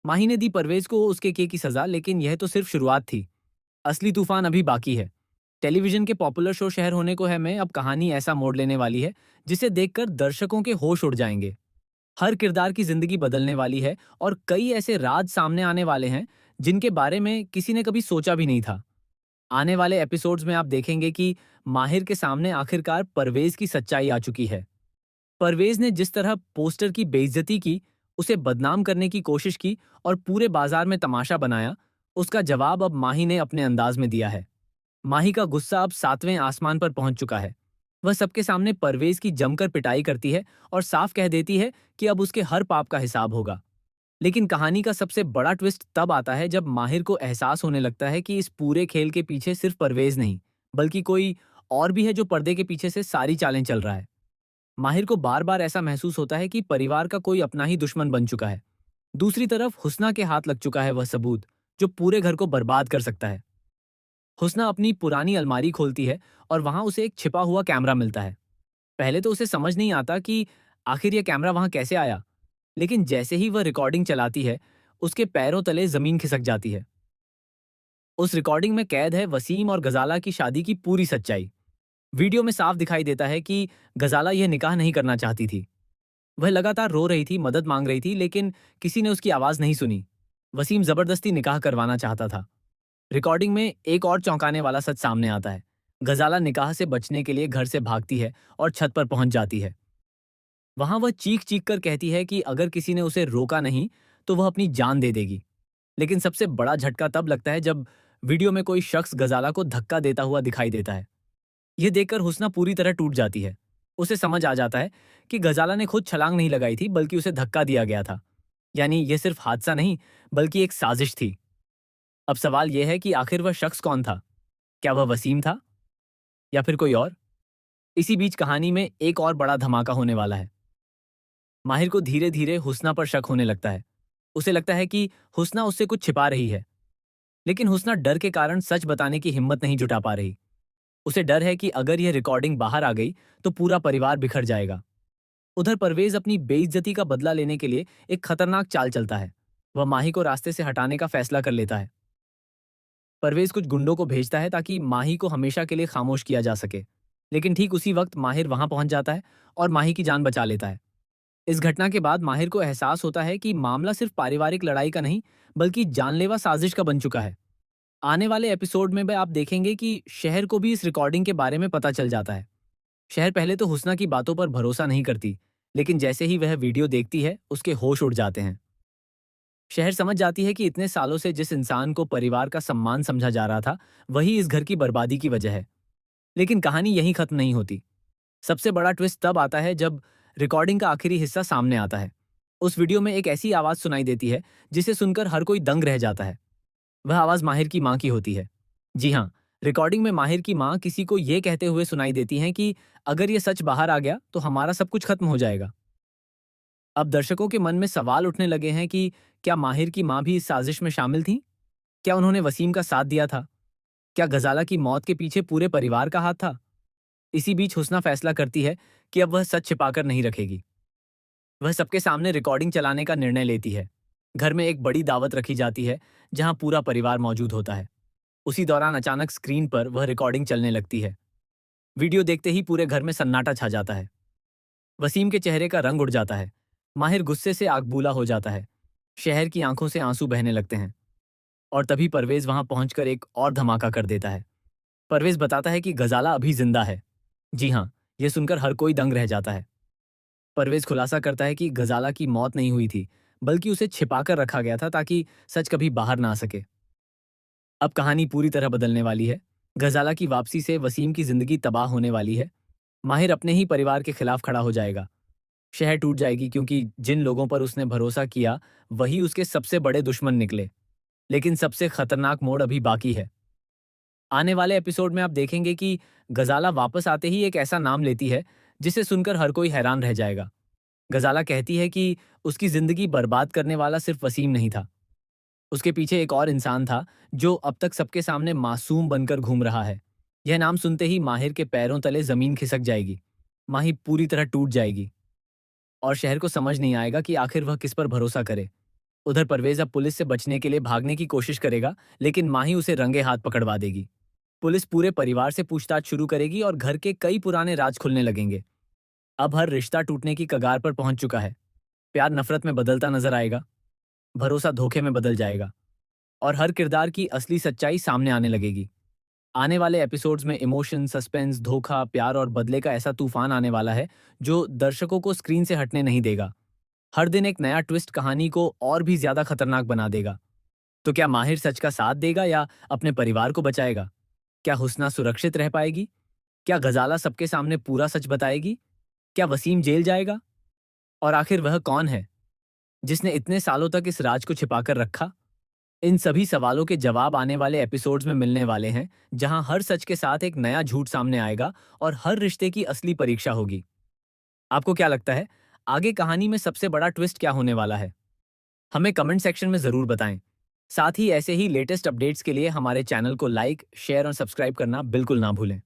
माही ने दी परवेज को उसके किए की सजा, लेकिन यह तो सिर्फ शुरुआत थी। असली तूफान अभी बाकी है। टेलीविजन के पॉपुलर शो शहर होने को है में अब कहानी ऐसा मोड़ लेने वाली है जिसे देखकर दर्शकों के होश उड़ जाएंगे। हर किरदार की जिंदगी बदलने वाली है और कई ऐसे राज सामने आने वाले हैं जिनके बारे में किसी ने कभी सोचा भी नहीं था। आने वाले एपिसोड्स में आप देखेंगे कि माहिर के सामने आखिरकार परवेज की सच्चाई आ चुकी है। परवेज ने जिस तरह पोस्टर की बेइज्जती की, उसे बदनाम करने की कोशिश की और पूरे बाजार में तमाशा बनाया, उसका जवाब अब माही ने अपने अंदाज में दिया है। माही का गुस्सा अब 7वें आसमान पर पहुंच चुका है। वह सबके सामने परवेज की जमकर पिटाई करती है और साफ कह देती है कि अब उसके हर पाप का हिसाब होगा। लेकिन कहानी का सबसे बड़ा ट्विस्ट तब आता है जब माहिर को एहसास होने लगता है कि इस पूरे खेल के पीछे सिर्फ परवेज नहीं, बल्कि कोई और भी है जो पर्दे के पीछे से सारी चालें चल रहा है। माहिर को बार बार ऐसा महसूस होता है कि परिवार का कोई अपना ही दुश्मन बन चुका है। दूसरी तरफ हुस्ना के हाथ लग चुका है वह सबूत जो पूरे घर को बर्बाद कर सकता है। हुस्ना अपनी पुरानी अलमारी खोलती है और वहां उसे एक छिपा हुआ कैमरा मिलता है। पहले तो उसे समझ नहीं आता कि आखिर यह कैमरा वहां कैसे आया, लेकिन जैसे ही वह रिकॉर्डिंग चलाती है, उसके पैरों तले जमीन खिसक जाती है। उस रिकॉर्डिंग में कैद है वसीम और गजाला की शादी की पूरी सच्चाई। वीडियो में साफ दिखाई देता है कि गजाला यह निकाह नहीं करना चाहती थी। वह लगातार रो रही थी, मदद मांग रही थी, लेकिन किसी ने उसकी आवाज नहीं सुनी। वसीम जबरदस्ती निकाह करवाना चाहता था। रिकॉर्डिंग में एक और चौंकाने वाला सच सामने आता है। गजाला निकाह से बचने के लिए घर से भागती है और छत पर पहुंच जाती है। वहां वह चीख चीख कर कहती है कि अगर किसी ने उसे रोका नहीं तो वह अपनी जान दे देगी। लेकिन सबसे बड़ा झटका तब लगता है जब वीडियो में कोई शख्स गजाला को धक्का देता हुआ दिखाई देता है। यह देखकर हुस्ना पूरी तरह टूट जाती है। उसे समझ आ जाता है कि गजाला ने खुद छलांग नहीं लगाई थी, बल्कि उसे धक्का दिया गया था। यानी यह सिर्फ हादसा नहीं, बल्कि एक साजिश थी। अब सवाल यह है कि आखिर वह शख्स कौन था? क्या वह वसीम था या फिर कोई और? इसी बीच कहानी में एक और बड़ा धमाका होने वाला है। माहिर को धीरे धीरे हुस्ना पर शक होने लगता है। उसे लगता है कि हुस्ना उससे कुछ छिपा रही है, लेकिन हुस्ना डर के कारण सच बताने की हिम्मत नहीं जुटा पा रही। उसे डर है कि अगर यह रिकॉर्डिंग बाहर आ गई तो पूरा परिवार बिखर जाएगा। उधर परवेज अपनी बेइज्जती का बदला लेने के लिए एक खतरनाक चाल चलता है। वह माही को रास्ते से हटाने का फैसला कर लेता है। परवेज कुछ गुंडों को भेजता है ताकि माही को हमेशा के लिए खामोश किया जा सके। लेकिन ठीक उसी वक्त माहिर वहां पहुंच जाता है और माही की जान बचा लेता है। इस घटना के बाद माहिर को एहसास होता है कि मामला सिर्फ पारिवारिक लड़ाई का नहीं, बल्कि जानलेवा साजिश का बन चुका है। आने वाले एपिसोड में भी आप देखेंगे कि शहर को भी इस रिकॉर्डिंग के बारे में पता चल जाता है। शहर पहले तो हुस्ना की बातों पर भरोसा नहीं करती, लेकिन जैसे ही वह वीडियो देखती है, उसके होश उड़ जाते हैं। शहर समझ जाती है कि इतने सालों से जिस इंसान को परिवार का सम्मान समझा जा रहा था, वही इस घर की बर्बादी की वजह है। लेकिन कहानी यहीं खत्म नहीं होती। सबसे बड़ा ट्विस्ट तब आता है जब रिकॉर्डिंग का आखिरी हिस्सा सामने आता है। उस वीडियो में एक ऐसी आवाज सुनाई देती है जिसे सुनकर हर कोई दंग रह जाता है। वह आवाज माहिर की मां की होती है। जी हाँ, रिकॉर्डिंग में माहिर की मां किसी को यह कहते हुए सुनाई देती हैं कि अगर ये सच बाहर आ गया तो हमारा सब कुछ खत्म हो जाएगा। अब दर्शकों के मन में सवाल उठने लगे हैं कि क्या माहिर की मां भी इस साजिश में शामिल थी? क्या उन्होंने वसीम का साथ दिया था? क्या गजाला की मौत के पीछे पूरे परिवार का हाथ था? इसी बीच हुस्ना फैसला करती है कि अब वह सच छिपाकर नहीं रखेगी। वह सबके सामने रिकॉर्डिंग चलाने का निर्णय लेती है। घर में एक बड़ी दावत रखी जाती है जहां पूरा परिवार मौजूद होता है। उसी दौरान अचानक स्क्रीन पर वह रिकॉर्डिंग चलने लगती है। वीडियो देखते ही पूरे घर में सन्नाटा छा जाता है। वसीम के चेहरे का रंग उड़ जाता है। माहिर गुस्से से आगबूला हो जाता है। शहर की आंखों से आंसू बहने लगते हैं। और तभी परवेज वहां पहुंचकर एक और धमाका कर देता है। परवेज बताता है कि गजाला अभी जिंदा है। जी हाँ, यह सुनकर हर कोई दंग रह जाता है। परवेज खुलासा करता है कि गजाला की मौत नहीं हुई थी, बल्कि उसे छिपाकर रखा गया था ताकि सच कभी बाहर ना आ सके। अब कहानी पूरी तरह बदलने वाली है। गजाला की वापसी से वसीम की जिंदगी तबाह होने वाली है। माहिर अपने ही परिवार के खिलाफ खड़ा हो जाएगा। शहर टूट जाएगी क्योंकि जिन लोगों पर उसने भरोसा किया वही उसके सबसे बड़े दुश्मन निकले। लेकिन सबसे खतरनाक मोड़ अभी बाकी है। आने वाले एपिसोड में आप देखेंगे कि गजाला वापस आते ही एक ऐसा नाम लेती है जिसे सुनकर हर कोई हैरान रह जाएगा। गजाला कहती है कि उसकी जिंदगी बर्बाद करने वाला सिर्फ वसीम नहीं था। उसके पीछे एक और इंसान था जो अब तक सबके सामने मासूम बनकर घूम रहा है। यह नाम सुनते ही माहिर के पैरों तले जमीन खिसक जाएगी। माही पूरी तरह टूट जाएगी और शहर को समझ नहीं आएगा कि आखिर वह किस पर भरोसा करे। उधर परवेज अब पुलिस से बचने के लिए भागने की कोशिश करेगा, लेकिन माही उसे रंगे हाथ पकड़वा देगी। पुलिस पूरे परिवार से पूछताछ शुरू करेगी और घर के कई पुराने राज खुलने लगेंगे। अब हर रिश्ता टूटने की कगार पर पहुंच चुका है। प्यार नफरत में बदलता नजर आएगा, भरोसा धोखे में बदल जाएगा और हर किरदार की असली सच्चाई सामने आने लगेगी। आने वाले एपिसोड्स में इमोशन, सस्पेंस, धोखा, प्यार और बदले का ऐसा तूफान आने वाला है जो दर्शकों को स्क्रीन से हटने नहीं देगा। हर दिन एक नया ट्विस्ट कहानी को और भी ज्यादा खतरनाक बना देगा। तो क्या माहिर सच का साथ देगा या अपने परिवार को बचाएगा? क्या हुस्ना सुरक्षित रह पाएगी? क्या गजाला सबके सामने पूरा सच बताएगी? क्या वसीम जेल जाएगा? और आखिर वह कौन है जिसने इतने सालों तक इस राज को छिपाकर रखा? इन सभी सवालों के जवाब आने वाले एपिसोड्स में मिलने वाले हैं, जहां हर सच के साथ एक नया झूठ सामने आएगा और हर रिश्ते की असली परीक्षा होगी। आपको क्या लगता है, आगे कहानी में सबसे बड़ा ट्विस्ट क्या होने वाला है? हमें कमेंट सेक्शन में जरूर बताएं। साथ ही ऐसे ही लेटेस्ट अपडेट्स के लिए हमारे चैनल को लाइक, शेयर और सब्सक्राइब करना बिल्कुल ना भूलें।